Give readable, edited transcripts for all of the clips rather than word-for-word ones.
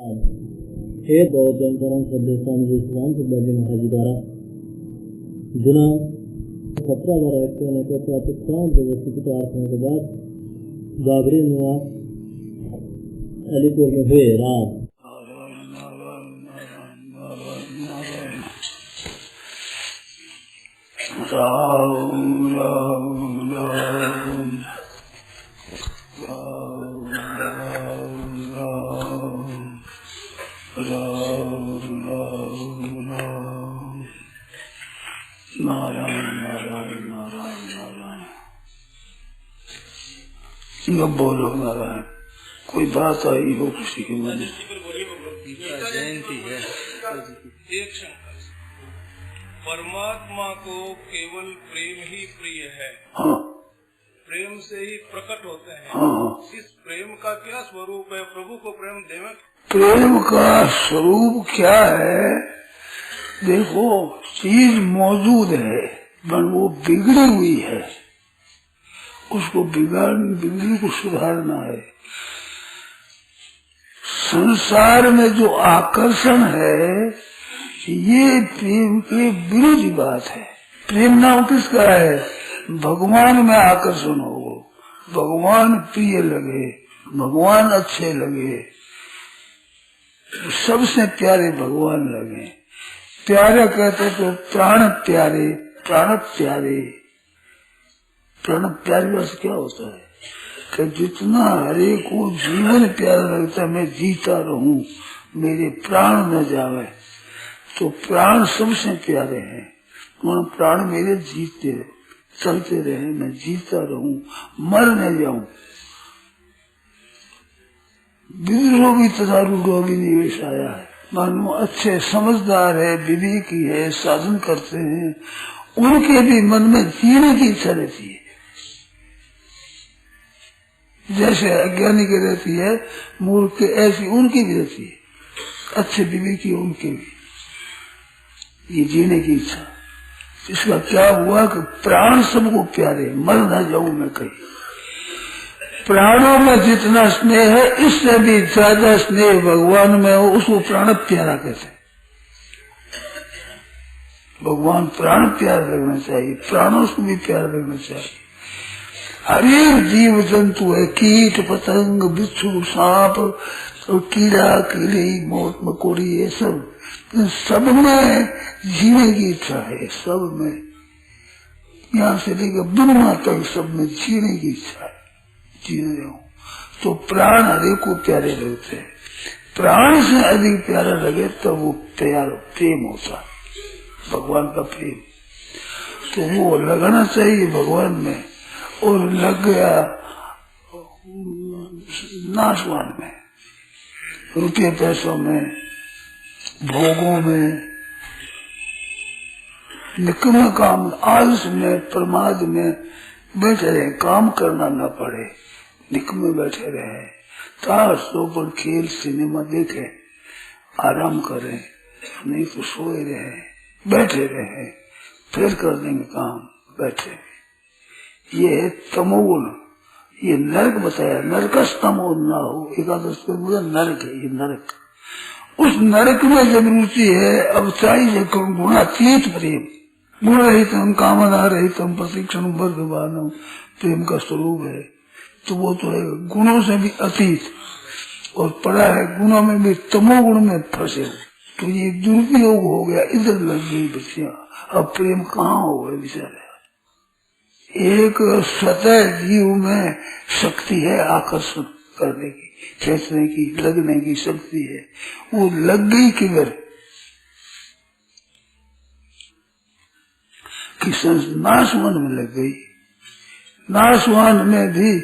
हे बौद्धंकरं सदेशानुसार सिद्धार्थ महाराज द्वारा दिना 17 व्यक्तियों ने तो प्रातःकाल व्यवस्थित प्रार्थना के बाद गागरी में अलीपुर में हुए राम राम राम राम नारायण नारायण नारायण नारायण न बोलो नारायण। कोई बात आई हो किसी के मन में? जयंती है। परमात्मा को केवल प्रेम ही प्रिय है। हाँ, प्रेम से ही प्रकट होते हैं। हाँ, इस प्रेम का क्या स्वरूप है? प्रभु को प्रेम देवे। प्रेम का स्वरूप क्या है? देखो, चीज मौजूद है पर वो बिगड़ी हुई है, उसको बिगड़ी को सुधारना है। संसार में जो आकर्षण है ये प्रेम के विरोधी बात है। प्रेम नाम किसका है? भगवान में आकर्षण हो, भगवान प्रिय लगे, भगवान अच्छे लगे, सबसे प्यारे भगवान लगे। प्यारे कहते तो प्राण प्यारे, प्राण प्यारे। प्राण प्यारे बस क्या होता है कि जितना हरे को जीवन प्यारा लगता, मैं जीता रहूं, मेरे प्राण न जावे, तो प्राण सबसे प्यारे हैं। प्राण मेरे जीते रहे, चलते रहे, मैं जीता रहूं, मर न जाऊं। विद्रोही तथा रूढ़ोगी निवेश आया है। मानो अच्छे समझदार है, विवेकी है, साधन करते हैं, उनके भी मन में जीने की इच्छा रहती है। जैसे अज्ञानी की रहती है, मूर्ख के, ऐसी उनकी भी रहती है। अच्छे विवेकी उनके भी ये जीने की इच्छा। इसका क्या हुआ कि प्राण सबको प्यारे, मर ना जाऊं मैं कहीं। प्राणों में जितना स्नेह है, इससे भी ज्यादा स्नेह भगवान में हो, उसको प्राण प्यारा कहते हैं। भगवान प्राण प्यारा लगना चाहिए, प्राणों को भी प्यारा लगना चाहिए। हर एक जीव जंतु है, कीट पतंग, बिच्छू, सांप, और कीड़ा कीड़ी, मौत मकोड़ी, ये सब में जीने की इच्छा है। सब में, यहाँ से लेकर ब्रह्मा तक सब में जीने की इच्छा है, जीने जाऊं। तो प्राण हरे को प्यारे लगते हैं। प्राण से अधिक प्यारा लगे तब वो प्रेम होता है, भगवान का प्रेम। तो वो लगाना चाहिए भगवान में, और लग गया नाशवान में, रुपये पैसों में, भोगों में, निकम्मा काम, आलस में, प्रमाद में बैठे रहे, काम करना न पड़े, निकम्मे बैठे रहे, ताश चौपड़ खेल सिनेमा देखे, आराम करें, नहीं तो सोए रहे, बैठे रहे, फिर कर देंगे काम, बैठे। ये है तमोगुण। ये नरक बताया, नरकस्तमो ना हो, एकादश पे बोला नरक है, ये नरक। उस नरक में जब रुचि है, अब चाहिए गुणातीत प्रेम। गुण रहित हम, कामना रहित हम, प्रशिक्षण वर्गवान प्रेम का स्वरूप है। तो वो तो है गुणों से भी अतीत, और पड़ा है गुणों में भी, तमोगुण में फंसे हो। तो ये दुरुपयोग हो गया, इधर लग गई बच्चियां। अब प्रेम कहाँ हो गए बेचारे। एक स्वतः जीव में शक्ति है आकर्षण करने की, खेचने की, लगने की शक्ति है। वो लग गई किधर कि नाशवान में लग गई। नाशवान में भी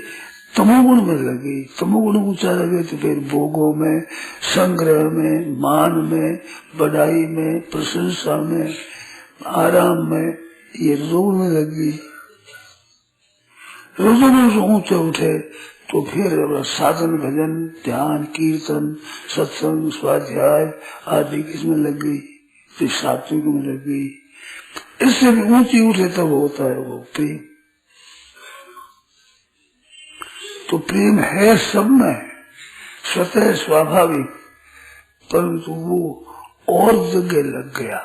तमोगुण में लग गई। तमोगुण ऊंचा लगे तो फिर भोगों में, संग्रह में, मान में, बड़ाई में, प्रशंसा में, आराम में, ये रोग में लग गई। रोज ऊंचे उठे तो फिर साधन, भजन, ध्यान, कीर्तन, सत्संग, स्वाध्याय आदि किसमें लग गई? तो सात्विक में लग गई। इससे भी ऊंची उठे तब होता है वो प्रेम। तो प्रेम है सब में, स्वतः स्वाभाविक, परंतु वो और जगह लग गया,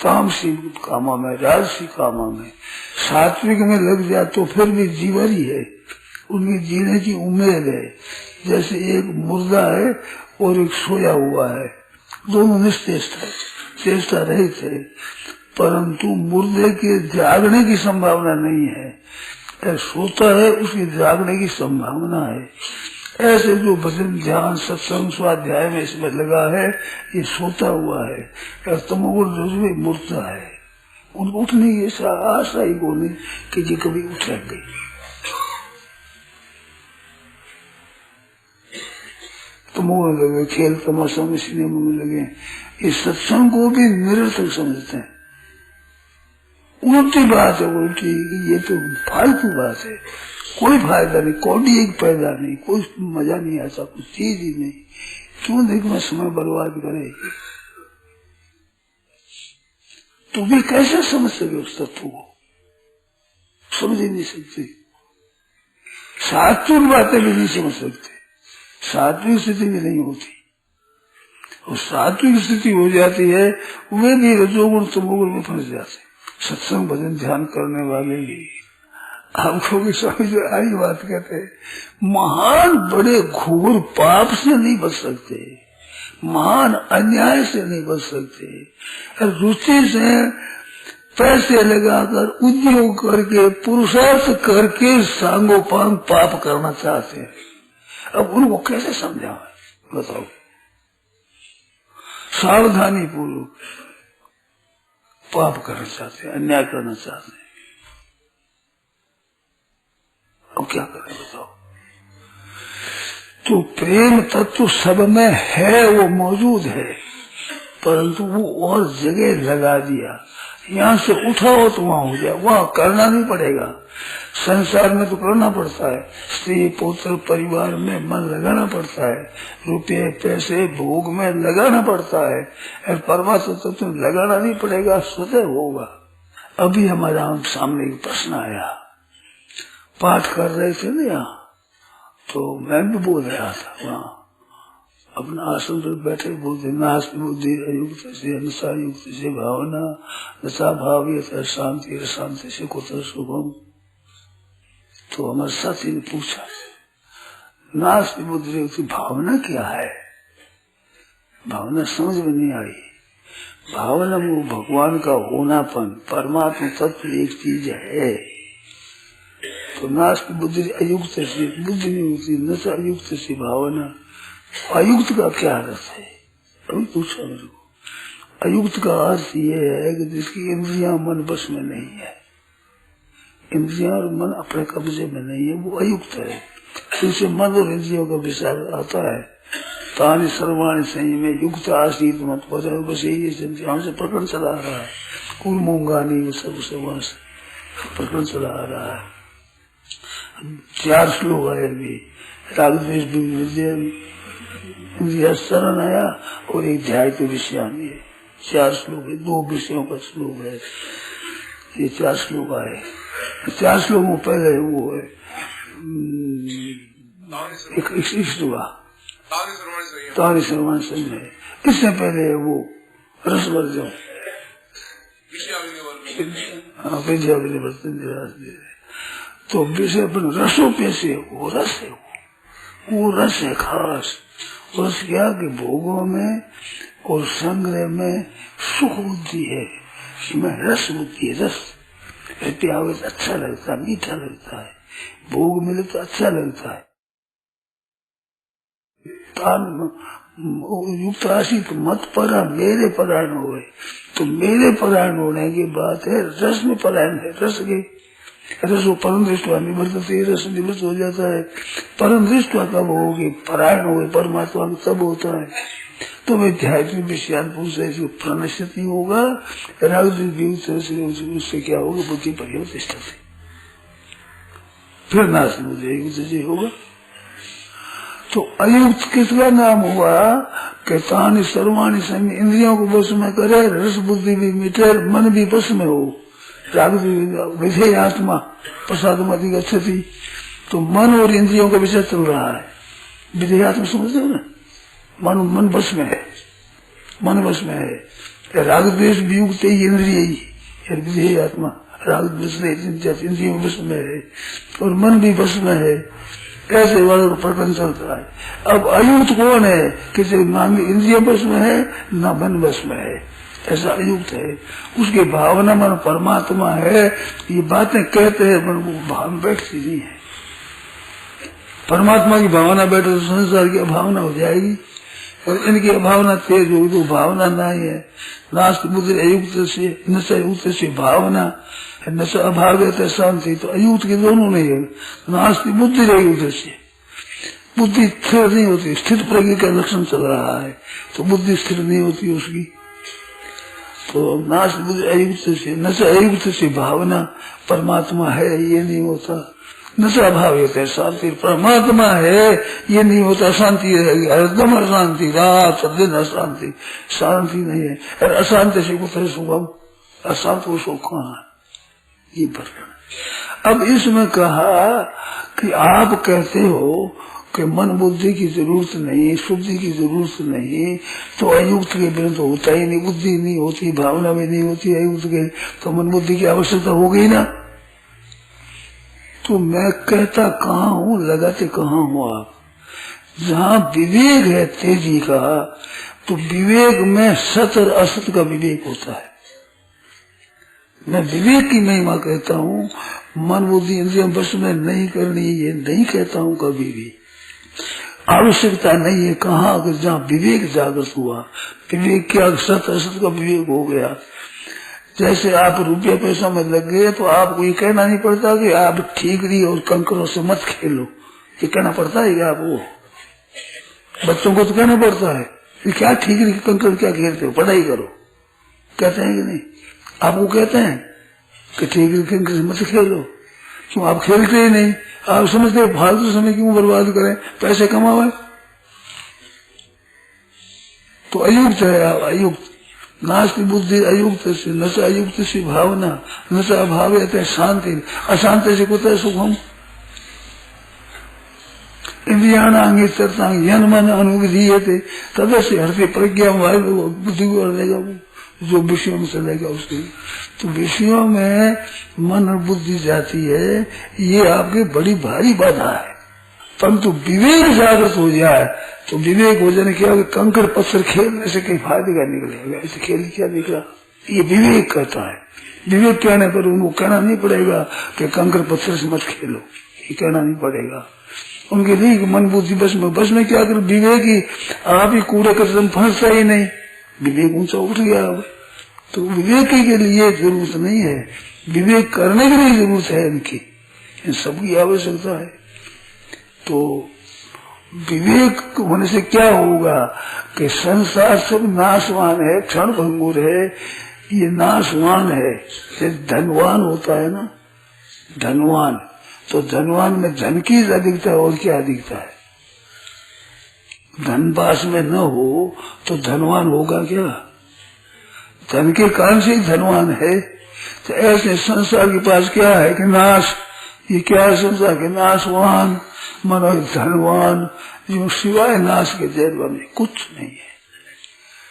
तामसी कामा में, राजसी कामा में। सात्विक में लग जाए तो फिर भी जीवन ही है, उनकी जीने की उम्मीद है। जैसे एक मुर्दा है और एक सोया हुआ है, दोनों निश्चेष्ट है, चेष्टा रहित है, परंतु मुर्दे के जागने की संभावना नहीं है। सोता है, उसकी जागने की संभावना है। ऐसे जो भजन ध्यान सत्संग स्वाध्याय में इसमें लगा है, ये सोता हुआ है, तमोगुण रजोगुणी मुर्दा है, उनको उठने की आशा ही को नहीं कि ये कभी उठेंगे। तमोगुण लगे, खेल तमाशा में, सिनेमा में लगे, इस सत्संग को भी निरर्थक समझते हैं। उल्टी बात है उल्टी, ये तो फालतू बात है, कोई फायदा नहीं, कौड़ी एक पैदा नहीं, कोई मजा नहीं आता, कुछ चीज ही नहीं। क्यों देख में समय बर्बाद करे? तो भी कैसे समझ सके उस तत्व को? समझ ही नहीं सकते। सात्विक बातें भी नहीं समझ सकते, सात्विक स्थिति भी नहीं होती। और सात्विक स्थिति हो जाती है, वे भी रजोगुण तमोगुण में फंस जाते। सत्संग भजन ध्यान करने वाले भी आपको भी समझ आई बात कहते हैं, महान बड़े घोर पाप से नहीं बच सकते, महान अन्याय से नहीं बच सकते। रुचि से पैसे लगाकर उद्योग करके पुरुषार्थ करके सांगोपांग पाप करना चाहते हैं। अब उनको कैसे समझाएं बताओ? सावधानी पूर्वक पाप करना चाहते हैं, अन्याय करना चाहते हैं, अब क्या करें बताओ? तो प्रेम तत्व सब में है, वो मौजूद है, परंतु वो और जगह लगा दिया। यहाँ से उठाओ तो वहां हो जाए, वहां करना नहीं पड़ेगा। संसार में तो करना पड़ता है, स्त्री पुत्र परिवार में मन लगाना पड़ता है, रुपये पैसे भोग में लगाना पड़ता है, और परमात्मा तत्व में लगाना नहीं पड़ेगा, स्वतः होगा। अभी हमारा सामने एक प्रश्न आया, पाठ कर रहे थे ना यहाँ, तो मैं भी बोल रहा था वहाँ अपना आसन पर बैठे, बोलते नास्ति बुद्धि अयुक्त से नशा युक्त से भावना, नशा भाव ये शांति शांति से कुतर सुगम। तो हमारे साथी ने पूछा, नास्ति बुद्धि अयुक्त भावना क्या है? भावना समझ में नहीं आई। भावना वो भगवान का होनापन, परमात्मा तत्व एक चीज है। तो नास्ति बुद्धि अयुक्त से बुद्धि नहीं होती, नशा युक्त से भावना। अयुक्त का क्या अर्थ है? अभी पूछा मेरे को। अयुक्त का अर्थ ये है कि जिसकी इंद्रियां मन बस में नहीं है, इंद्रियां और मन अपने कब्जे में नहीं है, वो अयुक्त है। इससे मन और इंद्रियों का विचार आता है। तानि सर्वाणि संयमे युक्त आसीत मत पता, बस यही से प्रकरण चला आ रहा है। कुल मूंगानी वो सब वहां से प्रकरण चला आ रहा है। 4 श्लोक आए अभी, राग द्वेष विद्या इंद्रिया शरण आया, और एक ध्याय तो विषयानी है। 4 श्लोक है, 2 विषयों का श्लोक है, ये 4 श्लोक आए। 4 श्लोक में पहले वो है एक हुआ तारी सर्वान संजय, इससे पहले है वो रसवर्जन, विद्या विवर्तन। तो विषय अपन रसों पे से वो रस है, वो रस है खास। रस क्या कि भोगों में और संग्रह में सुख बुद्धि है, इसमें रस बुद्धि है। रस प्यावे तो अच्छा लगता है, मीठा लगता है, भोग मिले तो अच्छा लगता है। युक्त राशि तो मत परा मेरे परायण हो गए, तो मेरे परायण होने की बात है, रस में परायण है। रस के रस वो परम दृष्टवा निवर्तते, रस निवृत्त हो जाता है। परम दृष्टवा कब होगी? परायण हो गए परमात्मा में, तब होता है। तो वे ध्यात्मिक विषयान पुरुष से प्रणश्यत नहीं होगा, उससे क्या होगा? बुद्धि परिवर्तिष्ठ से फिर नाश बुद्धि होगा। तो अयुक्त किसका नाम हुआ? कहतानि सर्वाणि संग, इंद्रियों को बस में करे, रस बुद्धि भी मिटे, मन भी बस में हो। राग विधेय आत्मा प्रसादमति गच्छति, तो मन और इंद्रियों का विषय चल रहा है। विधेय आत्मा समझते हो ना, मन बस में है, मन बस में है। राग द्वेष वियुक्त इंद्रिय ही आत्मा राग द्वेष इंद्रिय बस में है और मन भी बस में है। ऐसे वालों का प्रकरण चलता है। अब अयुक्त कौन है कि ना इंद्रिय बस में है ना मन बस में है, ऐसा अयुक्त है। उसके भावना मन परमात्मा है। ये बातें कहते हैं मन को भावना बैठती नहीं है। परमात्मा की भावना बैठे तो संसार की अभावना हो जाएगी और इनकी अभावना तेज होगी तो भावना नहीं है। नास्ति बुद्धि अयुक्त से नशा युक्त से भावना, नशा अभाव है शांति, तो अयुक्त के दोनों नहीं है। नास्ति बुद्धि अयुक्त से बुद्धि स्थिर नहीं होती, स्थित प्रज्ञा का लक्षण चल रहा है तो बुद्धि स्थिर नहीं होती उसकी। तो नास्ति बुद्धि अयुक्त से नशा अयुक्त से भावना परमात्मा है ये नहीं होता। नशा अभाव होता है शांति, परमात्मा है ये नहीं होता। शांति रहेगी हरदम अशांति, रात दिन अशांति, शांति नहीं है। और अशांत से कुछ सुखम, अशांत को सुख कहाँ है, ये प्रकरण। अब इसमें कहा कि आप कहते हो कि मन बुद्धि की जरूरत नहीं, शुद्धि की जरूरत नहीं, तो अयुक्त के बिना तो होता ही नहीं। बुद्धि नहीं होती, भावना भी नहीं होती अयुक्त के, तो मन बुद्धि की आवश्यकता हो गई ना। तो मैं कहता कहाँ हूँ, लगाते कहाँ हूँ आप। जहाँ विवेक है तेजी का, तो विवेक में सत और असत का विवेक होता है। मैं विवेक की महिमा कहता हूँ, मन बुद्धि इंद्रिय बस में नहीं करनी, ये नहीं कहता हूँ कभी भी। आवश्यकता नहीं है। कहाँ अगर जहाँ विवेक जागृत हुआ, विवेक क्या सत असत का विवेक हो गया। जैसे आप रुपया पैसा में लग गए तो आपको ये कहना नहीं पड़ता कि आप ठीकरी और कंकरों से मत खेलो, ये कहना पड़ता है क्या आपको? बच्चों को तो कहना पड़ता है कि क्या ठीकरी कंकर क्या खेलते हो, पढ़ाई करो, कहते हैं कि नहीं? आपको कहते हैं कि ठीकरी कंकर से मत खेलो, क्यों? आप खेलते ही नहीं। आप समझते फालतू समय क्यों बर्बाद करें, पैसे कमावे। तो अयुक्त है आप, अयुक्त। नास्ति बुद्धि अयुक्त से नशा अयुक्त से भावना, नशा अभाव है शांति, अशांत से कुछ सुखम। इंद्रियाणांगे चरतांग यन मन अनुविधीयते तदस्य हरते प्रज्ञा बुद्धि को हर देगा वो जो विषयों में चलेगा उसके। तो विषयों में मन और बुद्धि जाती है, ये आपके बड़ी भारी बाधा है। परंतु विवेक जागृत हो जाए तो विवेक हो जाने क्या, कंकड़ पत्थर खेलने से कहीं फायदे का निकलेगा, ऐसे खेल क्या निकला, ये विवेक कहता है। विवेक कहने पर उनको कहना नहीं पड़ेगा कि कंकड़ पत्थर से मत खेलो, ये कहना नहीं पड़ेगा उनके लिए। मन बुद्धि बस में क्या कर, विवेक ही आप ही कूड़े कदम फंसता ही नहीं, विवेक ऊंचा उठ गया। तो विवेक के लिए जरूरत नहीं है, विवेक करने के लिए जरूरत है इनकी, इन सबकी आवश्यकता है। तो विवेक होने से क्या होगा कि संसार सब नाशवान है, क्षण भंगुर है, ये नाशवान है। जैसे धनवान होता है ना, धनवान, तो धनवान में धन की अधिकता है और क्या अधिकता है। धन पास में न हो तो धनवान होगा क्या? धन के कारण से ही धनवान है। तो ऐसे संसार के पास क्या है कि नाश, ये क्या है संसार के नाशवान, मानो धनवान, जो सिवाय नाश के जैसा में कुछ नहीं है।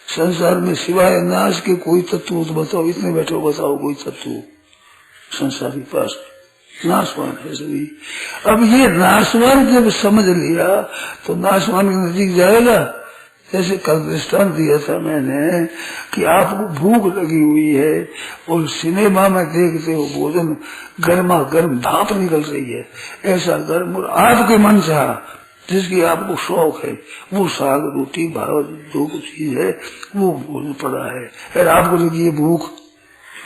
संसार में सिवाय नाश के कोई तत्व तो बताओ, इतने बैठे हो बताओ कोई तत्व संसार के पास नाशवान है सभी। अब ये नाशवान जब समझ लिया तो नाशवान के नजदीक जाएगा। जैसे कल दृष्टांत दिया था मैंने कि आपको भूख लगी हुई है और सिनेमा में देखते हो भोजन गर्मा गर्म भाप निकल रही है, ऐसा गर्म, और आपके मन चाह जिसकी आपको शौक है वो साग रोटी भात जो कुछ चीज है वो भोजन पड़ा है, और आपको लगी है भूख,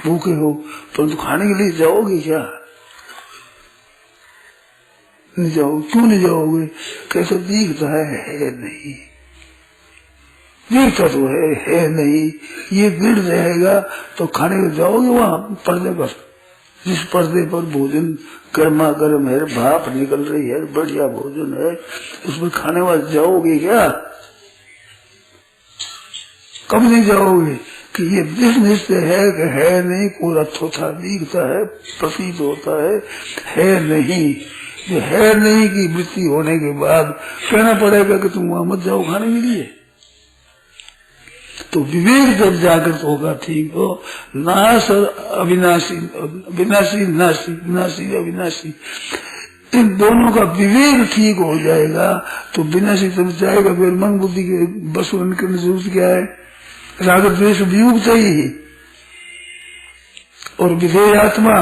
भूखे हो परंतु खाने के लिए जाओगे क्या? नहीं जाओ। क्यों नहीं जाओगे? कैसे दिखता है नहीं, दिखता तो है नहीं, ये गिर रहेगा तो खाने को जाओगे वहां पर्दे पर, जिस पर्दे पर भोजन गर्मा गर्म है, भाप निकल रही है, बढ़िया भोजन है, उसमें खाने वाले जाओगे क्या? कब नहीं जाओगे कि ये निश्चय है कि है नहीं, पूरा थोथा दिखता है, प्रतीत होता है नहीं। जो है नहीं की वृत्ति होने के बाद कहना पड़ेगा कि तुम वहां मत जाओ खाने के लिए, तो विवेक जब जागृत होगा, ठीक हो, नाश और अविनाशी, विनाशी नाशी, विनाशी अविनाशी, इन दोनों का विवेक ठीक हो जाएगा तो विनाशी तब जाएगा। फिर मन बुद्धि के बस करने की जरूरत क्या है? राग द्वेष वियुक्त ही और विधेय आत्मा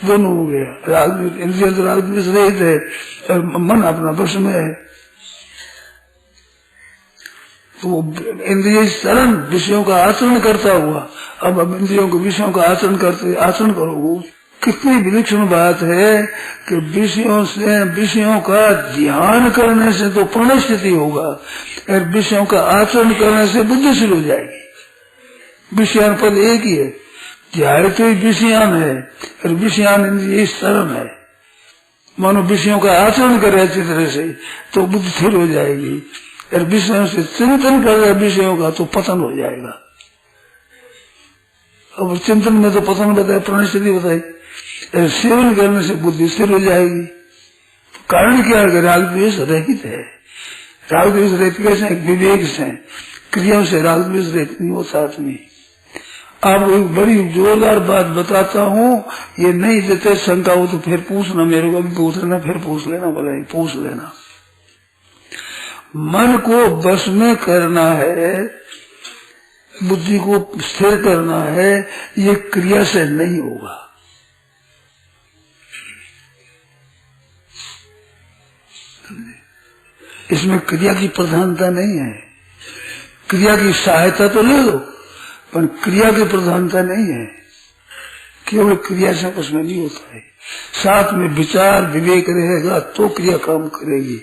दोनों हो गया। राग इंद्रिय तो राग द्वेष रहित है और मन अपना वश में है। तो इंद्रिय चरण विषयों का आचरण करता हुआ, अब इंद्रियों के विषयों का आचरण करते, आचरण करो। कितनी विलक्षण बात है कि विषयों का ध्यान करने से तो प्रणय स्थिति होगा और विषयों का आचरण करने से बुद्धिशील हो जाएगी। विषयान पद एक ही है, ध्यान तो विषयान है और विषयान इंद्रिय चरण है। मानो विषयों का आचरण करे अच्छी तरह से तो बुद्धिशील हो जाएगी और विषयों से चिंतन करेगा विषयों का तो पतन हो जाएगा। अब चिंतन में तो पतन बताए, प्रणय स्थिति बताई, सेवन करने से बुद्धि स्थिर हो जाएगी। तो कारण क्या है? राग द्वेष रहित है। राग द्वेष रहित कैसे? विवेक से, क्रियाओं से राग द्वेष रहित नहीं होता आदमी। आपको एक बड़ी जोरदार बात बताता हूँ, ये नहीं देते शंका हो तो फिर पूछना, मेरे को भी पूछ लेना, फिर पूछ लेना, बोला पूछ लेना। मन को बस में करना है, बुद्धि को स्थिर करना है, ये क्रिया से नहीं होगा। इसमें क्रिया की प्रधानता नहीं है। क्रिया की सहायता तो ले लो पर क्रिया की प्रधानता नहीं है। केवल क्रिया से उसमें नहीं होता है, साथ में विचार विवेक रहेगा तो क्रिया काम करेगी।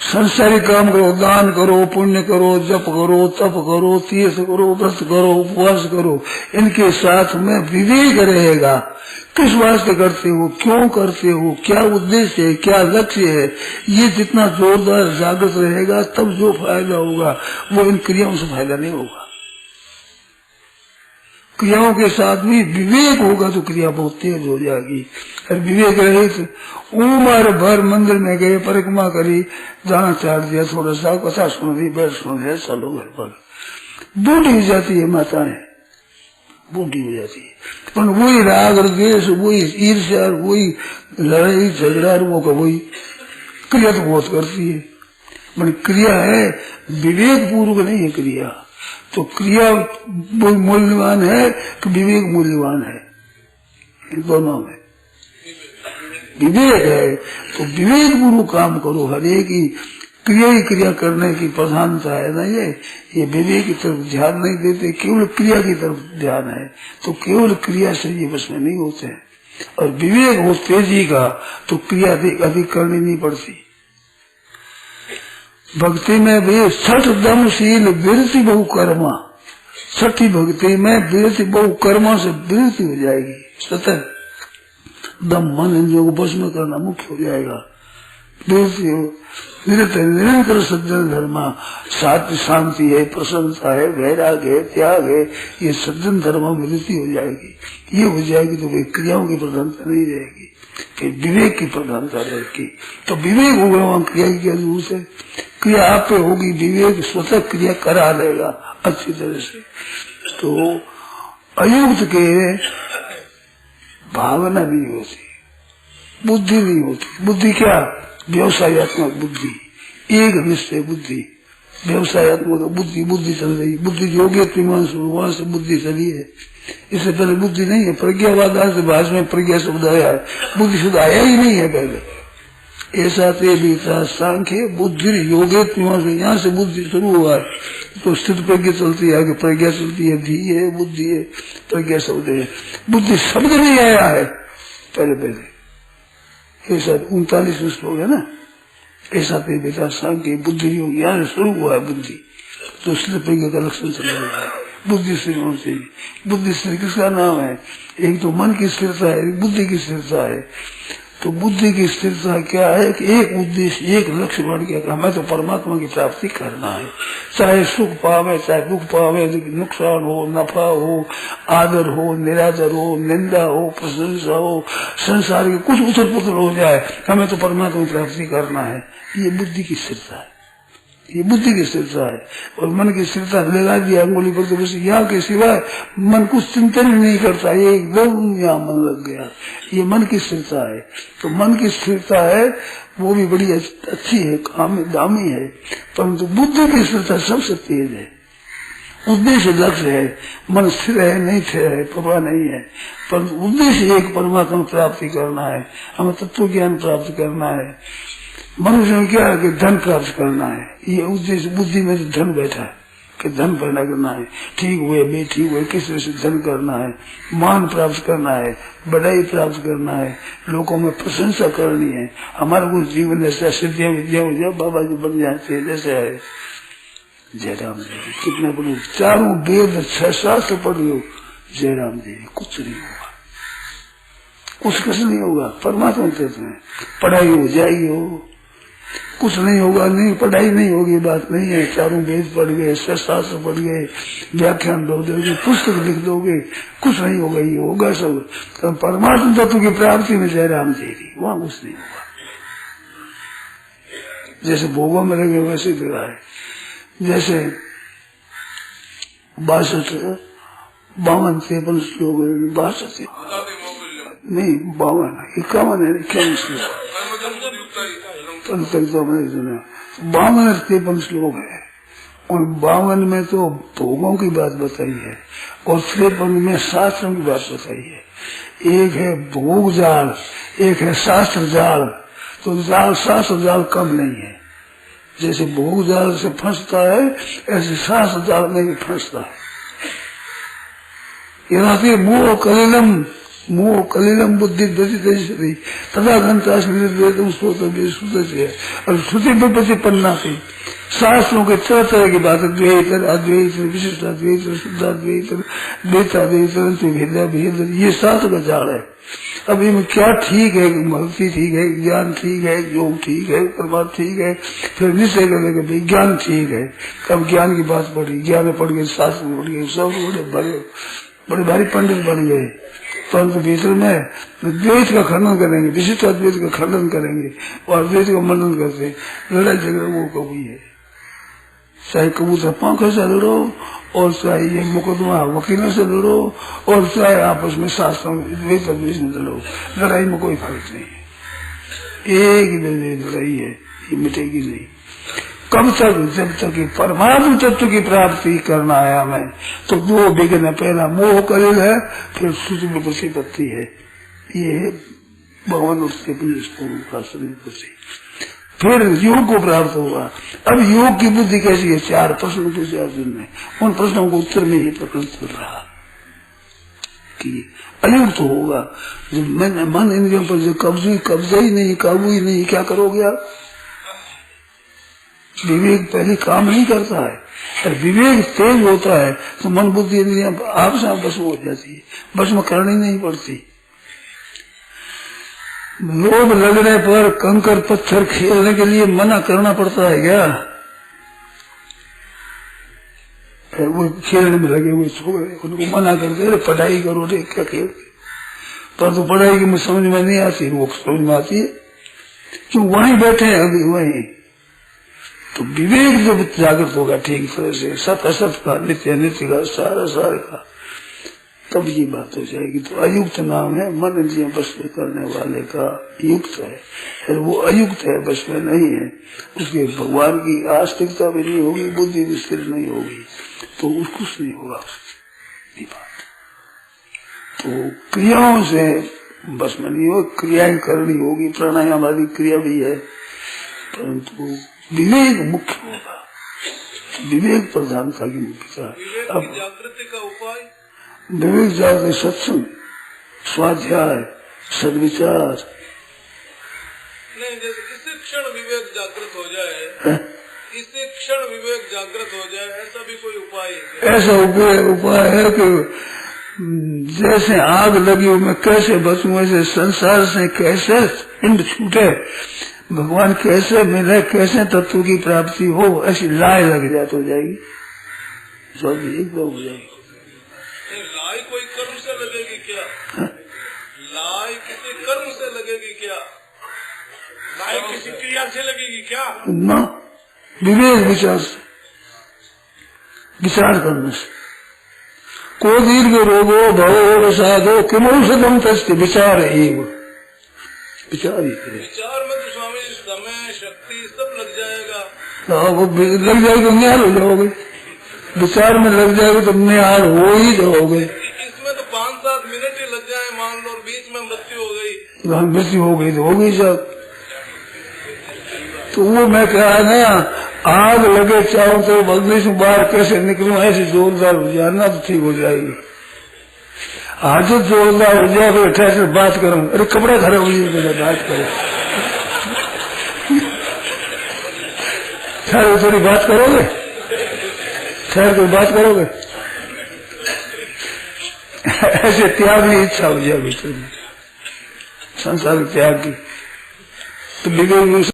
संसारी काम करो, दान करो, पुण्य करो, जप करो, तप करो, तीर्थ करो, व्रत करो, उपवास करो, इनके साथ में विवेक रहेगा। किस वास्ते करते हो, क्यों करते हो, क्या उद्देश्य है, क्या लक्ष्य है, ये जितना जोरदार जागृत रहेगा तब जो फायदा होगा वो इन क्रियाओं से फायदा नहीं होगा। क्रियाओं के साथ भी विवेक होगा तो क्रिया बहुत तेज हो जाएगी। और विवेक रहित उम्र भर मंदिर में गए, परिक्रमा करी, दाना चाट दिया, थोड़ा सा कथा सुन दी, बैठ सुन दिया, चलो घर पर, बूढ़ी हो जाती है माताएं, बूढ़ी हो जाती है। पर वही राग और द्वेष, वही ईर्ष्या, वही लड़ाई झगड़ा, वो का वही क्रिया तो बहुत करती है। पर क्रिया है विवेक पूर्वक नहीं है क्रिया। तो क्रिया मूल्यवान है कि विवेक मूल्यवान है? इन दोनों में विवेक है। तो विवेक पूर्वक काम करो। हर एक ही क्रिया करने की प्रधानता है ना, ये विवेक की तरफ ध्यान नहीं देते, केवल क्रिया की तरफ ध्यान है। तो केवल क्रिया से ये बस में नहीं होते हैं। और विवेक हो तेजी का तो क्रिया अधिक करनी नहीं पड़ती। भक्ति में भी छठ दमशील विरति बहु कर्मा, छठी भक्ति में विरति बहु कर्मा से विरति हो जाएगी। सतत दम मन इंद्रियों को बस में करना मुख्य हो जाएगा। विरति हो, निरंतर सज्जन धर्मा, शांति है, प्रसन्नता है, वैराग है, त्याग है, ये सज्जन धर्म में विरति हो जाएगी। ये हो जाएगी तो क्रियाओं की प्रधानता नहीं रहेगी, फिर विवेक की प्रधानता रहेगी। तो विवेक होगा वहां क्रिया की क्या जरूरत है? क्रिया आप पे होगी, विवेक स्वतः क्रिया करा लेगा अच्छी तरह से। तो अयुक्त के भावना नहीं होती, बुद्धि नहीं होती। बुद्धि क्या? व्यवसायत्मक बुद्धि, एक निश्चय बुद्धि, व्यवसायत्मक बुद्धि। बुद्धि चल रही, बुद्धि योग्य वहां से बुद्धि चली है। इससे पहले बुद्धि नहीं है। प्रज्ञावाद आज भाषा में प्रज्ञा शब्द आया है, बुद्धि शब्द आया ही नहीं है पहले। ऐसा सांख्य बुद्धि योगे, यहाँ से बुद्धि शुरू हुआ है। तो स्थित प्रज्ञा चलती है, आगे प्रज्ञा चलती है, धी है, बुद्धि है, प्रज्ञा शब्द है। बुद्धि शब्द नहीं आया है पहले। ऐसा 39 श्लोक है ना, ऐसा बेटा सांख्य बुद्धि योग यहाँ से शुरू हुआ है बुद्धि। तो स्थित प्रज्ञा का लक्षण चल रहा है। बुद्धि स्थिर होनी चाहिए। बुद्धि स्थिर किसका नाम है? एक तो मन की स्थिरता है, एक बुद्धि की स्थिरता है। तो बुद्धि की स्थिरता क्या है कि एक उद्देश्य, एक लक्ष्य बन गया, हमें तो परमात्मा की प्राप्ति करना है। चाहे सुख पावे, चाहे दुख पावे, नुकसान हो, नफा हो, आदर हो, निरादर हो, निंदा हो, प्रशंसा हो, संसार के कुछ उथल पुथल हो जाए, हमें तो परमात्मा की प्राप्ति करना है। ये बुद्धि की स्थिरता है। ये बुद्धि की स्थिरता है। और मन की स्थिरता लगा दिया अंगुली पर तो बस यहाँ के सिवाय मन कुछ चिंतन ही नहीं करता, ये एकदम यहाँ मन लग गया, ये मन की स्थिरता है। तो मन की स्थिरता है वो भी बड़ी अच्छी है, दामी है, परंतु बुद्धि की स्थिरता सबसे तेज है। उद्देश्य लक्ष्य है, मन स्थिर है नहीं स्थिर है परवाह नहीं है, पर उद्देश्य एक परमात्मा प्राप्ति करना है, हमें तत्व ज्ञान प्राप्त करना है। मनुष्य में क्या है कि धन प्राप्त करना है, ये उद्देश्य बुद्धि में तो धन बैठा है कि धन पैदा करना है, ठीक हुए बेठीक हुए किस तरह से धन करना है, मान प्राप्त करना है, बड़ाई प्राप्त करना है, लोगों में प्रशंसा करनी है, हमारा कुछ जीवन ऐसा सिद्धियां विद्या हो जाए बाबा जी बन जाते हैं जैसे है। जयराम जी कितने पढ़ो, चारों वेद 6 शास्त्र पढ़ लो, जयराम जी कुछ नहीं होगा, कुछ नहीं होगा। परमात्मा कहते हैं पढ़ाई हो जाएगी हो, कुछ नहीं होगा, नहीं पढ़ाई नहीं होगी बात नहीं है। चारों वेद पढ़ गए, 6 शास्त्र पढ़ गए, व्याख्यान दो दोगे, पुस्तक लिख दोगे, कुछ नहीं होगा, ये होगा सब तो परमात्मा तत्व की प्राप्ति में जयराम जी की, वहां कुछ नहीं होगा। जैसे भोगों में लगे वैसे लगा है, जैसे 62 52 53 श्लोक 62 नहीं 52 51 है, 51 श्लोक 52 53 श्लोक है, और 52 में तो भोगों की बात बताई है और 53 में शास्त्रों की बात बताई है। एक है भोग जाल, एक है शास्त्र जाल, तो जाल शास्त्र जाल कम नहीं है। जैसे भोग जाल से फंसता है ऐसे शास्त्र जाल में भी फंसता है। यदा मोह कलिलम बुद्धि व्यतीत तथा घंटा और श्रुति विपत्ति पन्ना से शास्त्रों के तरह तरह की बात, द्वैत अद्वैत विशिष्टाद्वैत शुद्धाद्वैत द्वैताद्वैत भेद, ये शास्त्र का जाल है। अब इनमें क्या ठीक है, भक्ति ठीक है, ज्ञान ठीक है, योग ठीक है, परमात्मा ठीक है, फिर निश्चय करने का ज्ञान ठीक है। अब ज्ञान की बात पढ़ी, ज्ञान पढ़ गए, शास्त्र पढ़ गए, सब बड़े भारी पंडित बन गए, परंतु भीतर में द्वैत का खंडन करेंगे, विशिष्ट अद्वैत का खंडन करेंगे और अद्वैत का मंडन करते, लड़ाई झगड़ा वो कभी है। चाहे कबूतर पंखों से लड़ो और चाहे ये मुकदमा वकीलों से लड़ो और चाहे आपस में शास्त्रों द्वैत अद्वैत में लड़ो, लड़ाई में कोई फर्क नहीं है, एक ही लड़ाई है, ये मिटेगी नहीं। कब तक? जब तक परमात्मा तत्व की प्राप्ति करना है हमें, तो 2 विघ्न, पहला मोह कलिल है, फिर श्रुति विपत्ति पत्ती है, ये भगवान उसके फिर योग को प्राप्त होगा। अब योग की बुद्धि कैसी है? 4 प्रश्न पूछे अर्जुन ने, उन प्रश्नों को उत्तर में ही प्रकरण चल रहा कि अयुक्त होगा। जब मन इंद्रियों पर जो कब्जा ही नहीं, काबू ही नहीं, क्या करोगे आप? विवेक पहले काम नहीं करता है, और विवेक तेज होता है तो मन बुद्धि इंद्रियां आप से आप बस हो जाती है, बस में करनी नहीं पड़ती। लोभ लगने पर कंकर पत्थर खेलने के लिए मना करना पड़ता है क्या? वो खेलने में लगे हुए छोड़े, उनको मना करते अरे पढ़ाई करो रे, क्या खेल, पर तो पढ़ाई की मुझे समझ में नहीं आती, वो समझ में आती है क्यों वहीं बैठे हैं अभी वहीं। तो विवेक जब जागृत होगा ठीक तरह से, सत असत का, नित्य अनित्य का, सारा सारे का, तब ये बात हो जाएगी। तो अयुक्त नाम है मन इंद्रियां बस में करने वाले का, युक्त है, और वो अयुक्त है, बस में नहीं है, उसके भगवान की आस्तिकता भी नहीं होगी, बुद्धि भी स्थिर नहीं होगी, तो कुछ नहीं होगा उसकी बात। तो क्रियाओं से बस में नहीं हो, क्रियाएं करनी होगी, प्राणायाम आदि क्रिया भी है, परंतु विवेक मुख्य होगा, विवेक प्रधानता की मुख्यता। अब जागृति का उपाय, विवेक जागृति सत्संग, स्वाध्याय, सद्विचार। नहीं, जैसे इसी क्षण विवेक जागृत हो जाए, इसी क्षण विवेक जागृत हो जाए, ऐसा भी कोई उपाय है? ऐसा उपाय है कि जैसे आग लगी हो, मैं कैसे बचूं, ऐसे संसार से कैसे पिंड छूटे, भगवान कैसे मिले, कैसे तत्व की प्राप्ति हो, ऐसी लाय लग जाए तो हो जाएगी, सब एकदम हो जाएगी। लाय कोई कर्म से लगेगी क्या? लाय किसी कर्म से लगेगी क्या? लाय किसी क्रिया से लगेगी क्या? ना, विवेक विचार से, विचार करने से। को दीर्घ रोगो भवो साधो किमौषधम तस्य विचार एव, विचार ही करे। विचार में तो स्वामी जी समय शक्ति सब लग जाएगा। वो लग जाएगी तो निहाल हो जाओगे, विचार में लग जाएगी तो निहाल हो ही जाओगे। इसमें तो 5-7 मिनट ही लग जाए मान लो, और बीच में मृत्यु हो गई, मृत्यु हो गई तो हो गई सब। तो वो मैं कहा ना, आग लगे चाहो तो बगली से बाहर कैसे निकलूं, ऐसे जोरदार हो जाना तो ठीक हो जाएगी। आज जोरदार हो जाए फिर ठहर बात करूं, अरे कपड़ा खड़े हो जाए बात करो, ठहर थोड़ी बात करोगे, ठहर कर बात करोगे, ऐसे त्याग की इच्छा हो जाए भीतर में, संसार त्याग की। तो विवेक